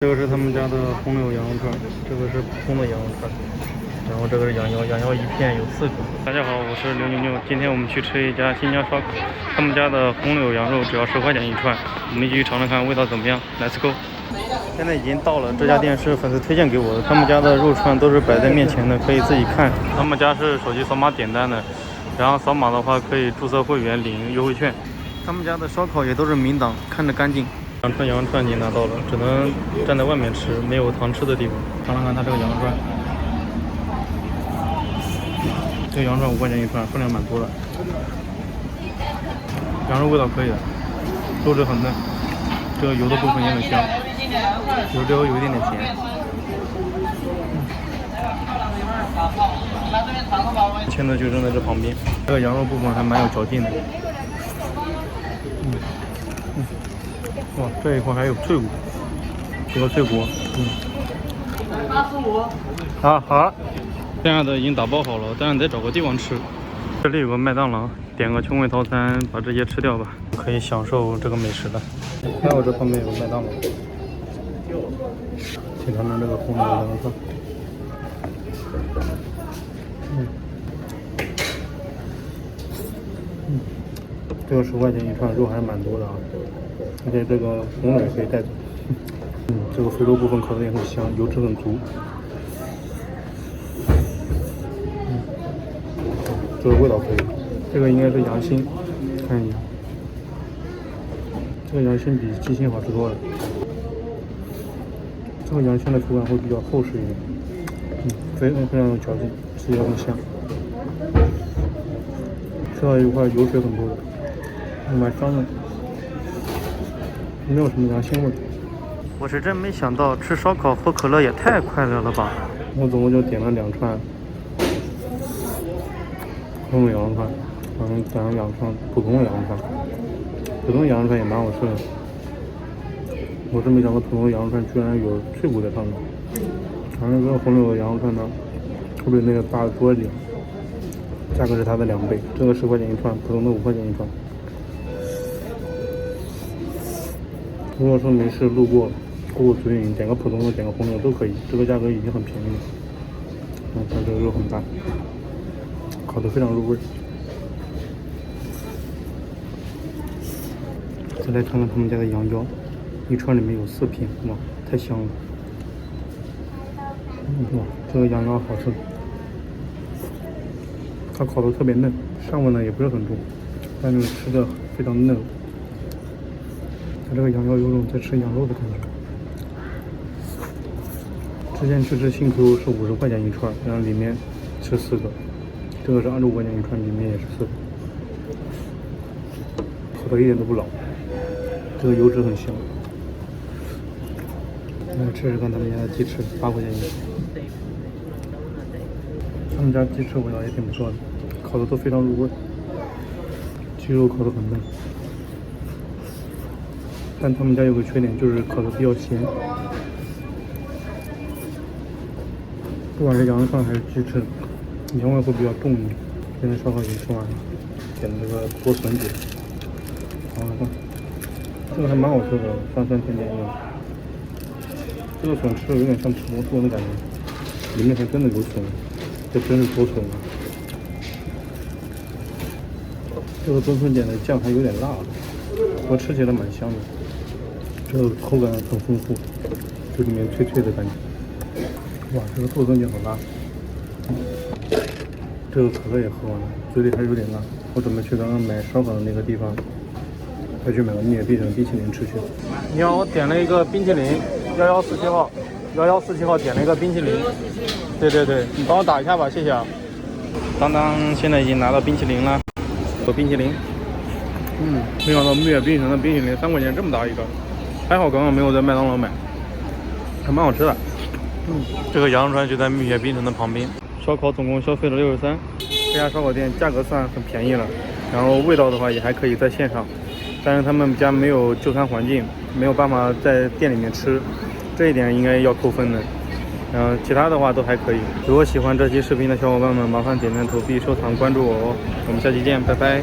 这个是他们家的红柳羊肉串，这个是普通的羊肉串，然后这个是羊腰，羊腰一片有4个。大家好，我是刘牛牛，今天我们去吃一家新疆烧烤，他们家的红柳羊肉只要10块钱一串，我们一起去尝尝看味道怎么样。Let's go！ 现在已经到了，这家店是粉丝推荐给我的，他们家的肉串都是摆在面前的，可以自己看。他们家是手机扫码点单的，然后扫码的话可以注册会员领优惠券。他们家的烧烤也都是明档，看着干净。羊肉串已经拿到了，只能站在外面吃，没有堂吃的地方。尝尝看它这个羊肉串，这个羊肉串5块钱一串，分量蛮多的。羊肉味道可以的，肉质很嫩，这个油的部分也很香，油之后有一点点咸。签的就扔在这旁边，这个羊肉部分还蛮有嚼劲的。哇，这一块还有脆骨，这个脆骨，85。好，这样的已经打包好了，但是得找个地方吃。这里有个麦当劳，点个穷鬼套餐，把这些吃掉吧，可以享受这个美食了。还有这旁边有个麦当劳，请尝尝这个红柳羊肉串。这个10块钱一串，肉还是蛮多的啊，而且这个红柳也可以带走。这个肥肉部分烤的也很香，油脂很足。这个味道可以。这个应该是羊心，看一下，这个羊心比鸡心好吃多了。这个羊心的口感会比较厚实一点，非常有嚼劲，吃起来很香。吃到一块油水很多的。蛮香的，没有什么羊腥味。我是真没想到吃烧烤喝可乐也太快乐了吧！我总共就点了2串红柳羊肉串，点了2串普通的羊肉串。普通的羊肉串也蛮好吃的，我真没想到普通的羊肉串居然有脆骨在上面。反正这个红柳的羊肉串呢，会比那个大的多一点，价格是它的2倍。这个10块钱一串，普通的5块钱一串。如果说没事路过直营，点个普通的，点个红柳都可以，这个价格已经很便宜了。它这个肉很大，烤得非常入味。再来看看他们家的羊腰，一串里面有4片，哇，太香了。哇，这个羊腰好吃，它烤得特别嫩，膻味呢也不是很重，但是吃的非常嫩。它这个羊腰有种在吃羊肉的感觉。之前去吃新口是50块钱一串，然后里面吃4个，这个是25块钱一串，里面也是4个，烤的一点都不老，这个油脂很香。来吃吃看他们家的鸡翅，8块钱一串，他们家鸡翅味道也挺不错的，烤的都非常入味，鸡肉烤得很嫩。但他们家有个缺点，就是烤的比较咸。不管是羊肉串还是鸡翅，羊味会比较重一点。现在烧烤已经吃完了，点了这个多笋卷，尝尝看，这个还蛮好吃的，酸酸甜甜的。这个笋吃的有点像土豆笋的感觉，里面还真的有笋，这真是多笋啊！这个多笋卷的酱还有点辣，我吃起来蛮香的。这个口感很丰富，这里面脆脆的感觉。哇，这个豆笋卷好辣！这个可乐也喝完了，嘴里还是有点辣。我准备去刚刚买烧烤的那个地方，再去买个蜜月必胜冰淇淋吃去。你好，我点了一个冰淇淋，1147号，1147号点了一个冰淇淋。对，你帮我打一下吧，谢谢啊。当当，现在已经拿到冰淇淋了，有冰淇淋。没想到蜜月冰城的冰淇淋3块钱这么大一个。还好刚刚没有在麦当劳买，还蛮好吃的。这个羊肉串就在蜜雪冰城的旁边。烧烤总共消费了63，这家烧烤店价格算很便宜了，然后味道的话也还可以在线上，但是他们家没有就餐环境，没有办法在店里面吃，这一点应该要扣分的。其他的话都还可以。如果喜欢这期视频的小伙伴们，麻烦点赞、投币、收藏、关注我哦。我们下期见，拜拜。